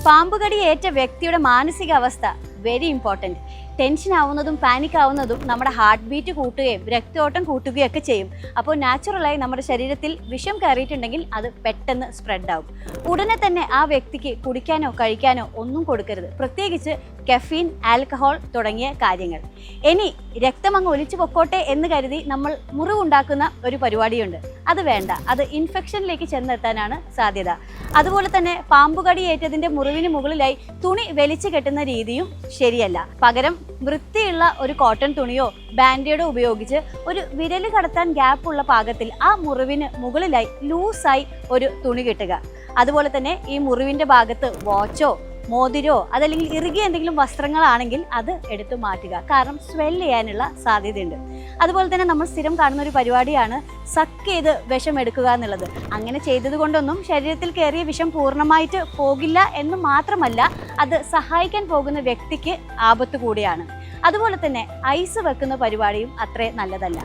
പാമ്പുകടി ഏറ്റ വ്യക്തിയുടെ മാനസികാവസ്ഥ വെരി ഇമ്പോർട്ടൻറ്റ്. ടെൻഷൻ ആവുന്നതും പാനിക് ആവുന്നതും നമ്മുടെ ഹാർട്ട് ബീറ്റ് കൂട്ടുകയും രക്തയോട്ടം കൂട്ടുകയും ഒക്കെ ചെയ്യും. അപ്പോൾ നാച്ചുറലായി നമ്മുടെ ശരീരത്തിൽ വിഷം കയറിയിട്ടുണ്ടെങ്കിൽ അത് പെട്ടെന്ന് സ്പ്രെഡ് ആവും. ഉടനെ തന്നെ ആ വ്യക്തിക്ക് കുടിക്കാനോ കഴിക്കാനോ ഒന്നും കൊടുക്കരുത്, പ്രത്യേകിച്ച് കഫീൻ, ആൽക്കഹോൾ തുടങ്ങിയ കാര്യങ്ങൾ. ഇനി രക്തം അങ്ങ് ഒലിച്ചു പൊക്കോട്ടെ എന്ന് കരുതി നമ്മൾ മുറിവുണ്ടാക്കുന്ന ഒരു പരിപാടിയുണ്ട്. അത് വേണ്ട, അത് ഇൻഫെക്ഷനിലേക്ക് ചെന്നെത്താനാണ് സാധ്യത. അതുപോലെ തന്നെ പാമ്പുകടി ഏറ്റതിൻ്റെ മുറിവിന് മുകളിലായി തുണി വലിച്ചു കെട്ടുന്ന രീതിയും ശരിയല്ല. പകരം വൃത്തിയുള്ള ഒരു കോട്ടൺ തുണിയോ ബാൻഡേഡോ ഉപയോഗിച്ച് ഒരു വിരൽ കടത്താൻ ഗ്യാപ്പുള്ള പാകത്തിൽ ആ മുറിവിന് മുകളിലായി ലൂസായി ഒരു തുണി കെട്ടുക. അതുപോലെ തന്നെ ഈ മുറിവിൻ്റെ ഭാഗത്ത് വാച്ചോ മോതിരോ അതല്ലെങ്കിൽ ഇറുകിയ എന്തെങ്കിലും വസ്ത്രങ്ങളാണെങ്കിൽ അത് എടുത്തു മാറ്റുക, കാരണം സ്വെല്ല് ചെയ്യാനുള്ള സാധ്യതയുണ്ട്. അതുപോലെ തന്നെ നമ്മൾ സ്ഥിരം കാണുന്ന ഒരു പരിപാടിയാണ് സക്ക് ചെയ്ത് വിഷം എടുക്കുക എന്നുള്ളത്. അങ്ങനെ ചെയ്തത് കൊണ്ടൊന്നും ശരീരത്തിൽ കയറിയ വിഷം പൂർണ്ണമായിട്ട് പോകില്ല എന്ന് മാത്രമല്ല, അത് സഹായിക്കാൻ പോകുന്ന വ്യക്തിക്ക് ആപത്ത് കൂടിയാണ്. അതുപോലെ തന്നെ ഐസ് വെക്കുന്ന പരിപാടിയും അത്രേ നല്ലതല്ല.